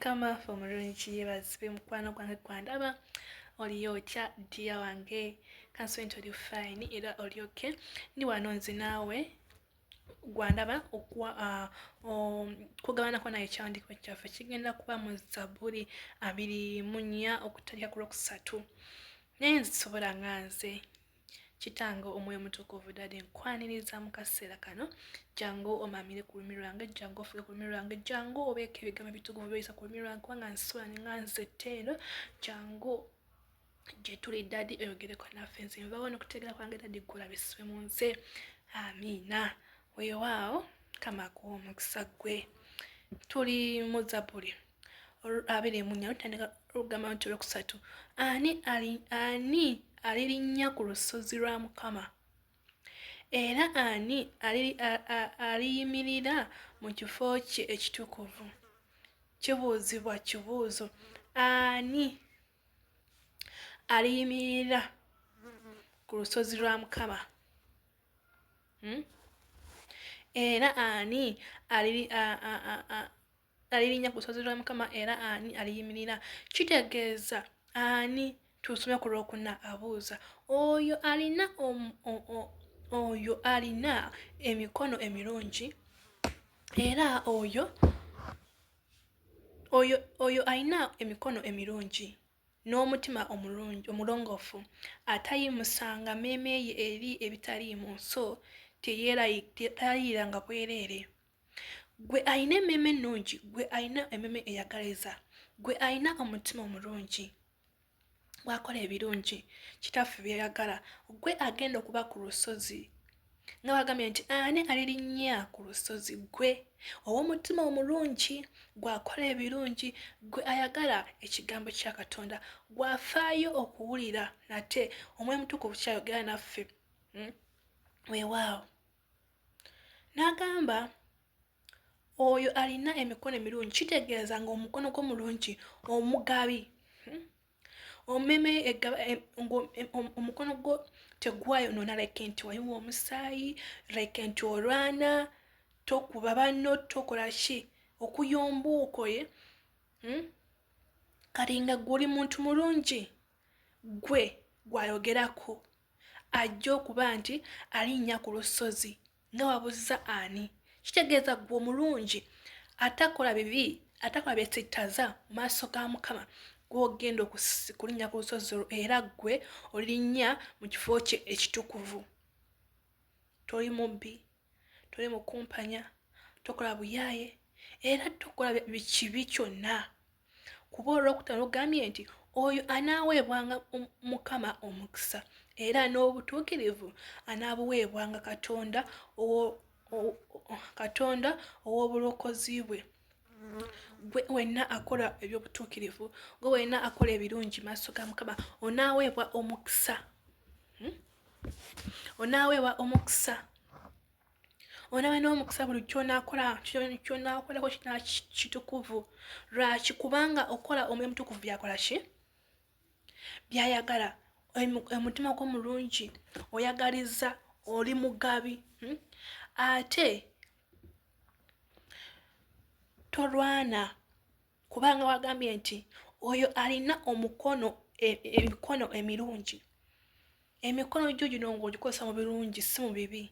Mukama omulungi yeebazibwe mukwano gwange gwandaba oli otya ddiya wange kanso nti oli fine era oli okay ndi wano nze naawe gwandaba kugabanako naye ekyawandiikibwa kyaffe kigenda kuba mu Zabbuli 24 okutalya ku Lwokusatu naye nzisobola nga nze Kitange omwoyo mutukuvu dadi nkwaniriza mu kaseera kano jangu omamire ku lulimi lwange jangu ofuge ku lulimi lwange jangu obeeko ebigambo ebitukuvu by'oyisa ku lulimi lwange kubanga nsobola ne nga nze teeno jangu gye tuli dadi oyogereko naffe nze nvawo n'okutegeera kwange dadi gulabisibwe mu nze amiina weewaawo Mukama akuwe omukisa gwe tuli mu Zabbuli 24 tutandika olugamba nti Olwokusatu ani alirinnya ku lusozi lwa Mukama era ani aliyimirira mu kifo kye ekitukuvu kibuuzibwa kibuuzo ani aliyimirira ku lusozi lwa Mukama era ani alirinnya ku lusozi lwa Mukama era ani aliyimirira kitegeeza ani tusome ku Lwokuna abuuza oyo alina emikono emirungi era oyo alina emikono emirungi n'omutima omulongoofu atayimusanga mmeeme ye eri ebitaliimu so teyirayiranga bwereere gwe alina emmeeme ennungi gwe alina emmeeme eyagaliza gwe alina omutima omulungi gwakola ebirungi kitaffe byayagala gwe agenda okuba ku lusozi nga bagambye nti ani alirinnya ku lusozi gwe ow'omutima omulungi gwakola ebirungi gwe ayagala ekigambo kya Katonda gwafaayo okuwulira nate omwoyo mutukuvu kyayogera naffe weewaawo n'agamba oyo alina emikono emirungi kitegeeza nga omukono gw'omulungi omugabi omeme omukono gwo tegwayonoona like nti wayiwa omusaayi like nti olwana tokuba banno tokola ki okuyomba okoye kati nga guli muntu mulungi gwe gwayogerako ajja okuba nti alinnya ku lusozi nga wabuuza ani kitegeeza gwe omulungi atakola bibi atakola byesittaza mu maaso ga Mukama gw'ogenda okulinnya ku lusozi olwo era gwe olinnya mu kifo kye ekitukuvu toli mubbi toli mukumpanya tokola buyaaye era tokola kibi kyonna kuba Olwokutaano lugambye nti oyo anaaweebwanga Mukama omukisa era n'obutuukirivu anaabuweebwanga Katonda ow'obulokozi bwe gwe wenna akola eby'obutuukirivu gwe wenna akola ebirungi mu maaso ga Mukama onaaweebwa omukisa onaaba n'omukisa buli kyonaakolako kitukuvu lwaki kubanga okola omwoyo mutukuvu byakola ki byayagala omutima gwo mulungi oyagaliza oli mugabi ate tolwana kubanga wagambye nti oyo alina emikono emirungi emikono gyo gino ng'ogikozesa mu birungi si mu bibi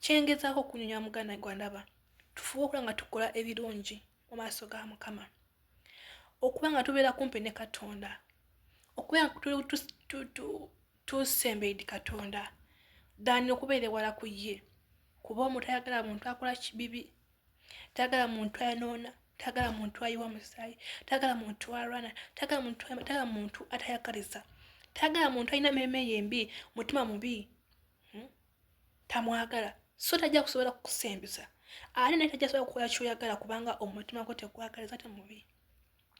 kyengezaako okunyonya muganda gwandaba tufuba okuba nga tukola ebirungi mu maaso ga Mukama okuba nga tubeera kumpi ne Katonda okuba nga tusembeidi Katonda dani okubeera ewala ku ye kuba omuntu ayagala muntu akola kibibi tayagala muntu ayonoona tayagala muntu ayiwa musaayi tayagala muntu alwana tayagala muntu atayagaliza tayagala muntu alina emmeeme ye mbi mutima mubi tamwagala so tajja kusobola kukusembiza ate naye tajja kusobola kukola kyoyagala kubanga omutima gwo tegwagaliza te mubi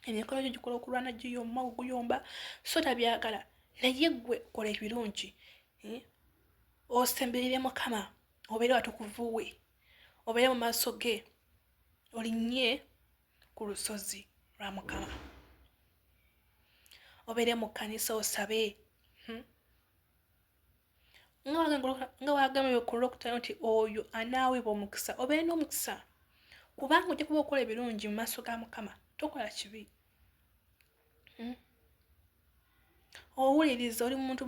emikono gyo gikola okulwana giyomba oguyomba so tabyagala naye gwe kola ebirungi osemberere Mukama obeere watukuvu we obeere mu maaso ge olinnye ku lusozi lwa Mukama obeere mu kkanisa osabe nga wagambye ku Lwokutaano nti oyo anaaweebwa omukisa obeere n'omukisa kubanga ojja kuba okola ebirungi mu maaso ga Mukama tokola kibi. Owuliriza oli muntu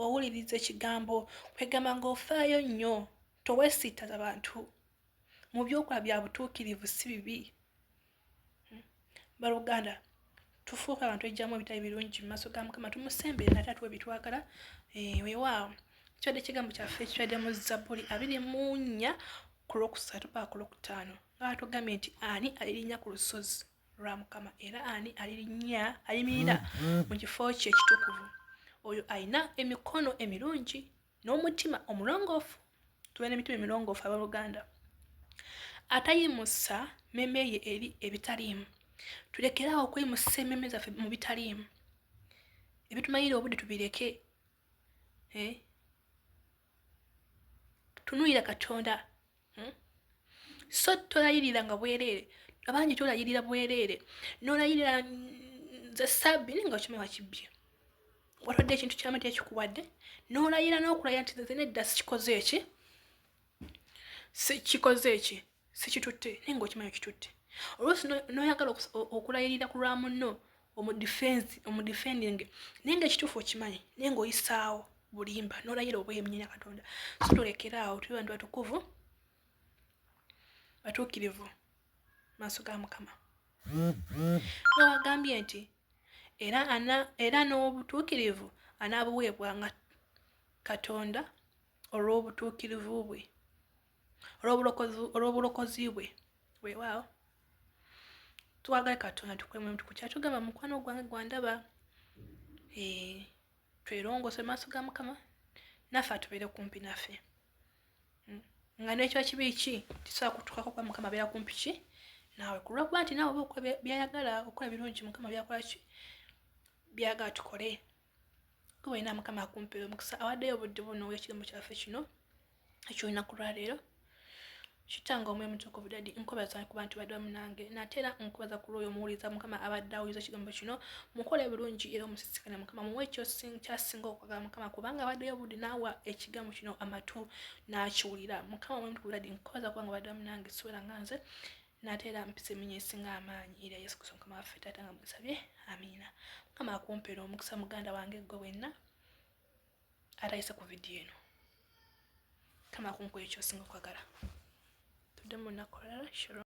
owuliriza ekigambo kwegamba ng'ofaayo nnyo toweesittaza bantu mu byokola bya butuukirivu si bibi. Baluganda tufuuka abantu ejjamu ebitali birungi mu maaso ga Mukama tumusembere nate atuwa ebitwagala. Weewaawo kibadde ekigambo kyaffe ekibadde mu Zabbuli 24 ku Lwokusatu paka ku Lwokutaano nga tugambye nti ani alirinnya ku lusozi lwa Mukama era ani aliyimirira mu kifo kye ekitukuvu. Oyo alina emikono emirungi n'omutima omulongoofu. Tuba n'emitima emirongoofu abooluganda. Atayimusa mmeme ye eri ebitaliimu. Tulekeraawo okweyimusa emmeme zaffe mu bitaliimu. Ebitumalira obudde tubireke. Tunuulira Katonda. So tolayirira nga bwereere. Abangi tolayirira bwereere. N'olayirira nze Sabbiri nga okimanyi wakibbye. Watwadde ekintu ky'amata ekikuwadde. N'olayira n'okulayira nti nze nedda sikikoze eki. Sikikoze eki. Sikitutte. Naye ng'okimanyi okitutte. Oluusi n'oyagala okulayirira ku lwa munno omudifendinge. Naye ng'ekituufu okimanyi. Naye ng'oyisaawo bulimba. N'olayira obwemnyenya Katonda. So tulekeraawo tube bantu batukuvu. Batuukirivu maaso ga Mukama. N'owagambye nti era n'obutuukirivu anaabuweebwanga Katonda olw'obutuukirivu bwe olw'obulokozi bwe. Weewaawo twagale Katonda tukolemu ku kyatugamba mukwano gwange gwandaba. Twerongose maaso ga Mukama naffe atubeere kumpi naffe. Nga n'ekyo kibi ki tisobola kutukako kwa Mukama abeera kumpi ki naawe ku lw'okuba nti naawe oba byayagala okukola birungi Mukama byakola ki byagala tukole. Kuba olina Mukama akumpira omukisa awaddeyo obudde buno w'ekigambo kyaffe kino eky'olunaku lwaleero. Kitange omwoyo omutukuvu Dadi nkubaza ku bantu badde wamu nange nate era nkubaza ku lw'oyo omuwuliza Mukama abadde awuliza ekigambo kino mukole bulungi era omusisikane Mukama muwe kyasinga okwagala Mukama kubanga abaddeyo obudde n'awa ekigambo kino amatu n'akiwulira. Mukama omwoyo omutukuvu Dadi nkubaza kubanga abadde wamu nange siwera nga nze nate era mpisa eminya esinga amaanyi era Yesu Kristo Mukama waffe Taata nga musabye amiina. Mukama akumpeera omukisa muganda wange gwe wenna atayise ku vidiyo eno. Mukama akunkola ekyosinga okwagala. Tudde mu lunaku olulala.